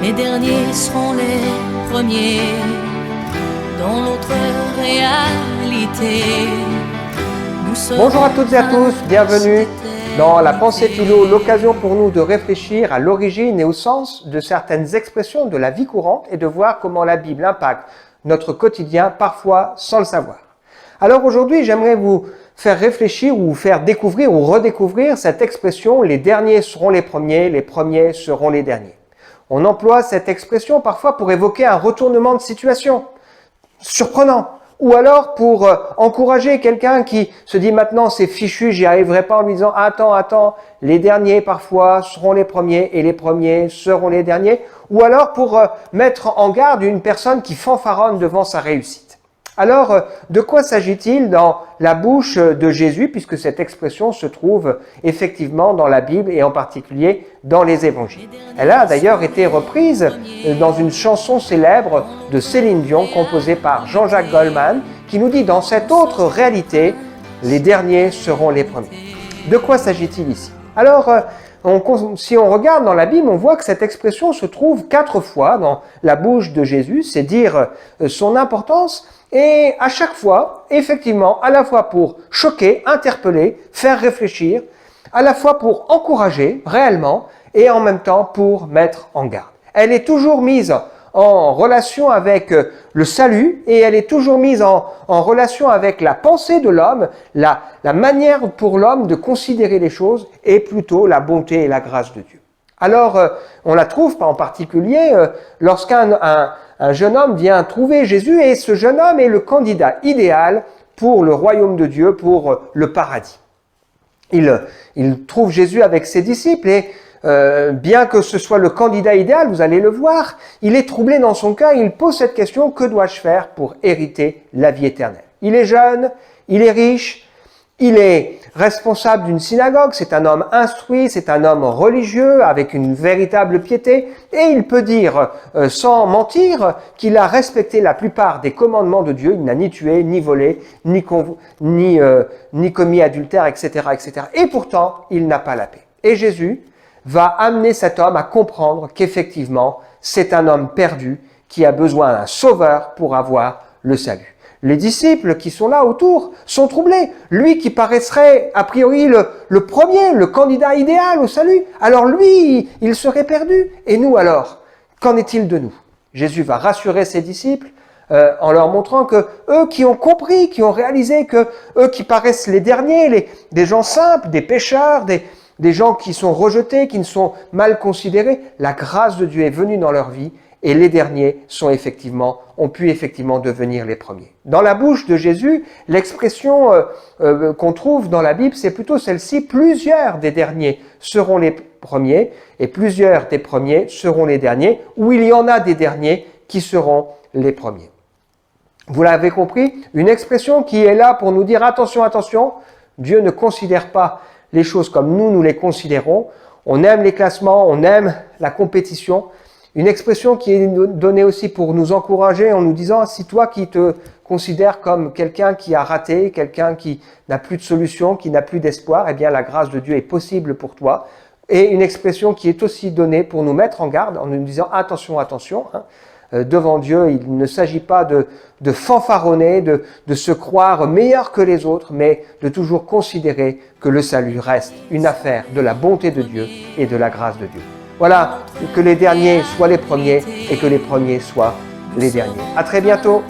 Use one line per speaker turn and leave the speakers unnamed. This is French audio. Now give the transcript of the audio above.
les derniers seront les premiers dans l'autre réalité.
Bonjour à toutes et à tous, bienvenue dans la pensée philo, l'occasion pour nous de réfléchir à l'origine et au sens de certaines expressions de la vie courante et de voir comment la Bible impacte notre quotidien, parfois sans le savoir. Alors aujourd'hui, j'aimerais vous faire réfléchir ou vous faire découvrir ou redécouvrir cette expression « les derniers seront les premiers seront les derniers ». On emploie cette expression parfois pour évoquer un retournement de situation surprenant, ou alors pour encourager quelqu'un qui se dit maintenant c'est fichu, j'y arriverai pas, en lui disant attends, les derniers parfois seront les premiers et les premiers seront les derniers, ou alors pour mettre en garde une personne qui fanfaronne devant sa réussite. Alors, de quoi s'agit-il dans la bouche de Jésus, puisque cette expression se trouve effectivement dans la Bible et en particulier dans les évangiles? Elle a d'ailleurs été reprise dans une chanson célèbre de Céline Dion, composée par Jean-Jacques Goldman, qui nous dit dans cette autre réalité, les derniers seront les premiers. De quoi s'agit-il ici? Alors, si on regarde dans la Bible, on voit que cette expression se trouve 4 fois dans la bouche de Jésus, c'est dire son importance, et à chaque fois, effectivement, à la fois pour choquer, interpeller, faire réfléchir, à la fois pour encourager réellement, et en même temps pour mettre en garde. Elle est toujours mise en relation avec le salut, et elle est toujours mise en relation avec la pensée de l'homme, la manière pour l'homme de considérer les choses, et plutôt la bonté et la grâce de Dieu. Alors, on la trouve en particulier lorsqu'un jeune homme vient trouver Jésus, et ce jeune homme est le candidat idéal pour le royaume de Dieu, pour le paradis. Il trouve Jésus avec ses disciples, et bien que ce soit le candidat idéal, vous allez le voir, il est troublé dans son cœur, il pose cette question: que dois-je faire pour hériter la vie éternelle? Il est jeune, il est riche, il est responsable d'une synagogue, c'est un homme instruit, c'est un homme religieux avec une véritable piété, et il peut dire sans mentir qu'il a respecté la plupart des commandements de Dieu. Il n'a ni tué, ni volé, ni commis adultère, etc., etc. Et pourtant, il n'a pas la paix. Et Jésus va amener cet homme à comprendre qu'effectivement, c'est un homme perdu qui a besoin d'un sauveur pour avoir le salut. Les disciples qui sont là autour sont troublés. Lui qui paraîtrait a priori le premier, le candidat idéal au salut, alors lui, il serait perdu. Et nous alors, qu'en est-il de nous? Jésus va rassurer ses disciples en leur montrant que eux qui ont compris, qui ont réalisé que eux qui paraissent les derniers, des gens simples, des pécheurs, des gens qui sont rejetés, qui ne sont mal considérés, la grâce de Dieu est venue dans leur vie, et les derniers ont pu effectivement devenir les premiers. Dans la bouche de Jésus, l'expression qu'on trouve dans la Bible, c'est plutôt celle-ci: plusieurs des derniers seront les premiers, et plusieurs des premiers seront les derniers, ou il y en a des derniers qui seront les premiers. Vous l'avez compris, une expression qui est là pour nous dire attention, Dieu ne considère pas les choses comme nous les considérons. On aime les classements, on aime la compétition. Une expression qui est donnée aussi pour nous encourager en nous disant: si toi qui te considères comme quelqu'un qui a raté, quelqu'un qui n'a plus de solution, qui n'a plus d'espoir, eh bien la grâce de Dieu est possible pour toi. Et une expression qui est aussi donnée pour nous mettre en garde en nous disant attention, devant Dieu, il ne s'agit pas de fanfaronner, de se croire meilleur que les autres, mais de toujours considérer que le salut reste une affaire de la bonté de Dieu et de la grâce de Dieu. Voilà, que les derniers soient les premiers et que les premiers soient les derniers. À très bientôt.